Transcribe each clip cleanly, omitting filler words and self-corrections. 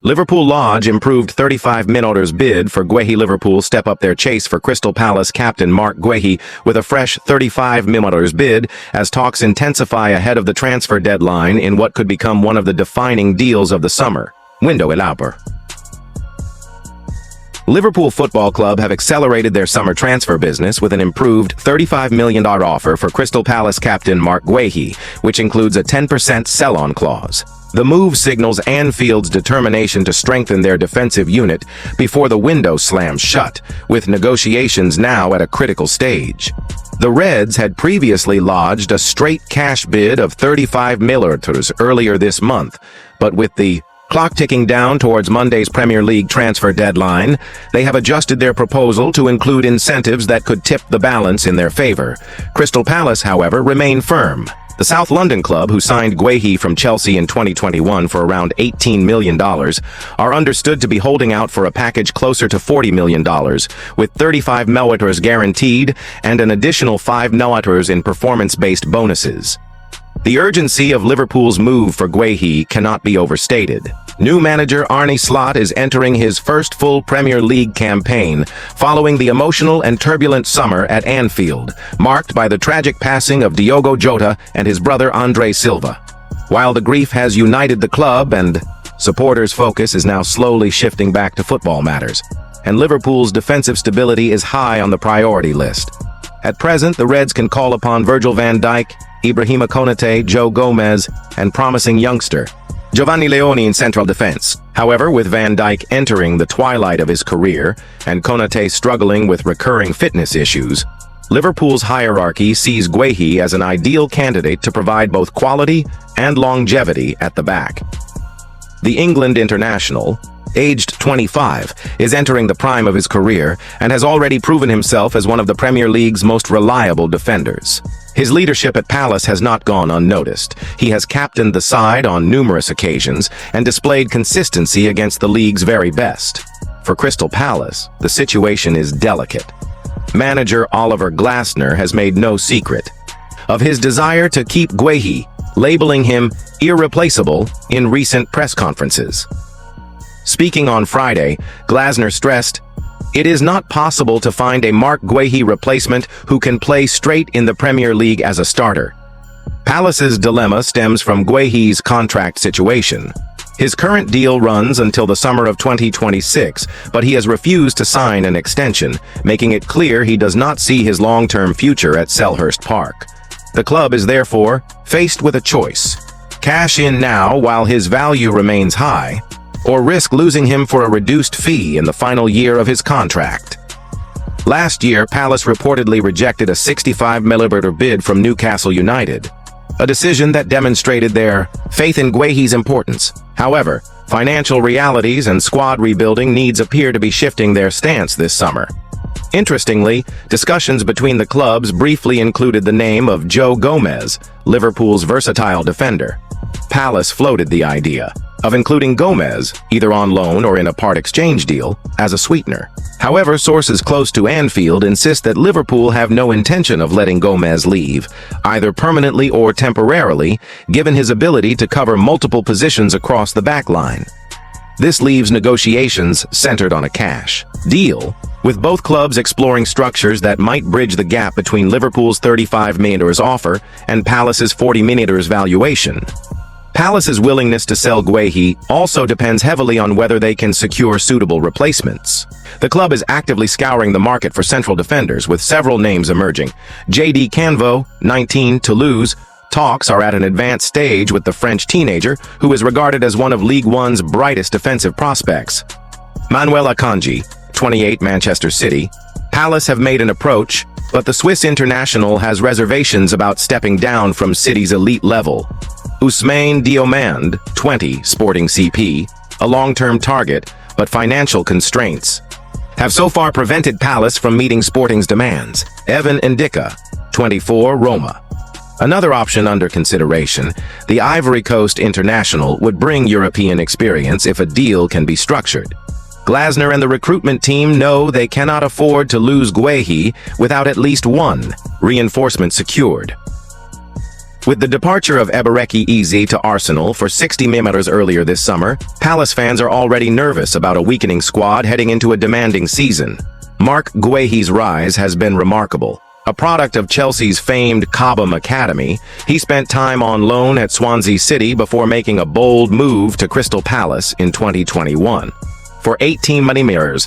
Liverpool Lodge improved 35 minutes bid for Guéhi. Liverpool step up their chase for Crystal Palace captain Marc Guehi with a fresh 35 minutes bid as talks intensify ahead of the transfer deadline in what could become one of the defining deals of the summer window. Liverpool Football Club have accelerated their summer transfer business with an improved $35 million offer for Crystal Palace captain Marc Guehi, which includes a 10% sell-on clause. The move signals Anfield's determination to strengthen their defensive unit before the window slams shut, with negotiations now at a critical stage. The Reds had previously lodged a straight cash bid of 35 million earlier this month, but with the clock ticking down towards Monday's Premier League transfer deadline, they have adjusted their proposal to include incentives that could tip the balance in their favor. Crystal Palace, however, remain firm. The South London club, who signed Guéhi from Chelsea in 2021 for around $18 million, are understood to be holding out for a package closer to $40 million, with 35 million guaranteed and an additional 5 million in performance-based bonuses. The urgency of Liverpool's move for Guéhi cannot be overstated. New manager Arne Slot is entering his first full Premier League campaign following the emotional and turbulent summer at Anfield, marked by the tragic passing of Diogo Jota and his brother Andre Silva. While the grief has united the club and supporters' focus is now slowly shifting back to football matters, and Liverpool's defensive stability is high on the priority list. At present, the Reds can call upon Virgil van Dijk, Ibrahima Konaté, Joe Gomez, and promising youngster Giovanni Leone in central defense. However, with Van Dijk entering the twilight of his career and Konaté struggling with recurring fitness issues, Liverpool's hierarchy sees Guéhi as an ideal candidate to provide both quality and longevity at the back. The England international, aged 25, is entering the prime of his career and has already proven himself as one of the Premier League's most reliable defenders. His leadership at Palace has not gone unnoticed. He has captained the side on numerous occasions and displayed consistency against the league's very best. For Crystal Palace, the situation is delicate. Manager Oliver Glasner has made no secret of his desire to keep Guéhi, labeling him irreplaceable in recent press conferences. Speaking on Friday, Glasner stressed, "It is not possible to find a Marc Guehi replacement who can play straight in the Premier League as a starter." Palace's dilemma stems from Guéhi's contract situation. His current deal runs until the summer of 2026, but he has refused to sign an extension, making it clear he does not see his long-term future at Selhurst Park. The club is therefore faced with a choice: cash in now while his value remains high, or risk losing him for a reduced fee in the final year of his contract. Last year, Palace reportedly rejected a $65 million bid from Newcastle United, a decision that demonstrated their faith in Guéhi's importance. However, financial realities and squad rebuilding needs appear to be shifting their stance this summer. Interestingly, discussions between the clubs briefly included the name of Joe Gomez, Liverpool's versatile defender. Palace floated the idea of including Gomez, either on loan or in a part exchange deal, as a sweetener. However, sources close to Anfield insist that Liverpool have no intention of letting Gomez leave, either permanently or temporarily, given his ability to cover multiple positions across the backline. This leaves negotiations centered on a cash deal, with both clubs exploring structures that might bridge the gap between Liverpool's $35 million offer and Palace's $40 million valuation. Palace's willingness to sell Guéhi also depends heavily on whether they can secure suitable replacements. The club is actively scouring the market for central defenders, with several names emerging. JD Canvo, 19, Toulouse. Talks are at an advanced stage with the French teenager, who is regarded as one of League One's brightest defensive prospects. Manuel Akanji, 28, Manchester City. Palace have made an approach, but the Swiss international has reservations about stepping down from City's elite level. Ousmane Diomande, 20, Sporting CP, a long-term target, but financial constraints have so far prevented Palace from meeting Sporting's demands. Evan Ndika, 24, Roma. Another option under consideration, the Ivory Coast international would bring European experience if a deal can be structured. Glasner and the recruitment team know they cannot afford to lose Guéhi without at least one reinforcement secured. With the departure of Ibrahima to Arsenal for 60 million earlier this summer, Palace fans are already nervous about a weakening squad heading into a demanding season. Marc Guehi's rise has been remarkable. A product of Chelsea's famed Cobham Academy, he spent time on loan at Swansea City before making a bold move to Crystal Palace in 2021. For 18 million,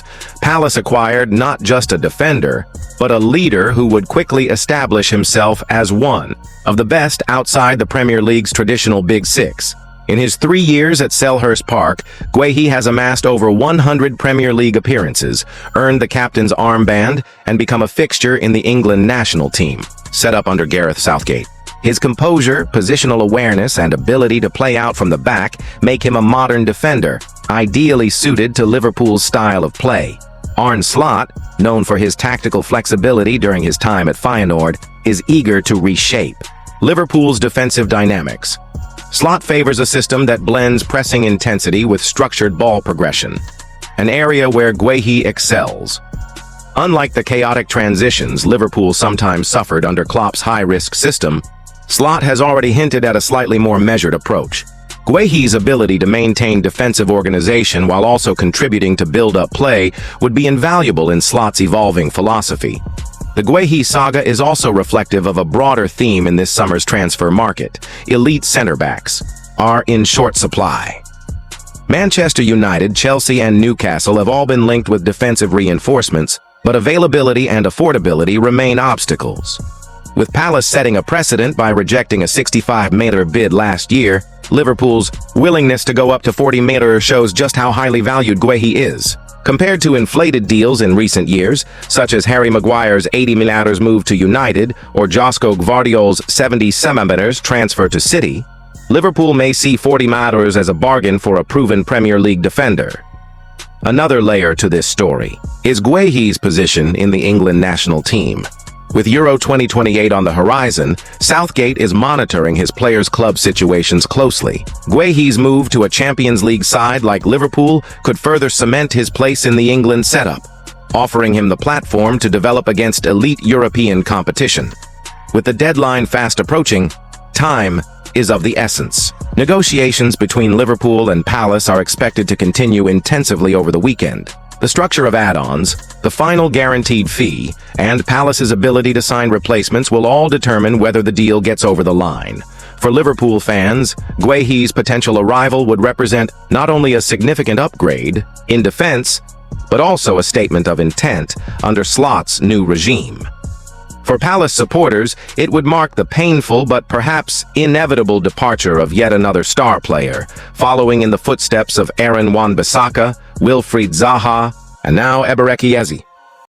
Palace acquired not just a defender, but a leader who would quickly establish himself as one of the best outside the Premier League's traditional Big Six. In his 3 years at Selhurst Park, Guéhi has amassed over 100 Premier League appearances, earned the captain's armband, and become a fixture in the England national team, set up under Gareth Southgate. His composure, positional awareness, and ability to play out from the back make him a modern defender, ideally suited to Liverpool's style of play. Arne Slot, known for his tactical flexibility during his time at Feyenoord, is eager to reshape Liverpool's defensive dynamics. Slot favors a system that blends pressing intensity with structured ball progression, an area where Guéhi excels. Unlike the chaotic transitions Liverpool sometimes suffered under Klopp's high-risk system, Slot has already hinted at a slightly more measured approach. Guéhi's ability to maintain defensive organization while also contributing to build-up play would be invaluable in Slot's evolving philosophy. The Guéhi saga is also reflective of a broader theme in this summer's transfer market. Elite center-backs are in short supply. Manchester United, Chelsea, and Newcastle have all been linked with defensive reinforcements, but availability and affordability remain obstacles. With Palace setting a precedent by rejecting a 65 million bid last year, Liverpool's willingness to go up to 40 million shows just how highly valued Guéhi is. Compared to inflated deals in recent years, such as Harry Maguire's 80 million move to United or Josko Gvardiol's 77 million transfer to City, Liverpool may see 40 million as a bargain for a proven Premier League defender. Another layer to this story is Guéhi's position in the England national team. With Euro 2028 on the horizon, Southgate is monitoring his players' club situations closely. Guéhi's move to a Champions League side like Liverpool could further cement his place in the England setup, offering him the platform to develop against elite European competition. With the deadline fast approaching, time is of the essence. Negotiations between Liverpool and Palace are expected to continue intensively over the weekend. The structure of add-ons, the final guaranteed fee, and Palace's ability to sign replacements will all determine whether the deal gets over the line. For Liverpool fans, Guéhi's potential arrival would represent not only a significant upgrade in defense, but also a statement of intent under Slot's new regime. For Palace supporters, it would mark the painful but perhaps inevitable departure of yet another star player, following in the footsteps of Aaron Wan-Bissaka, Wilfried Zaha, and now Ibrahima Konaté.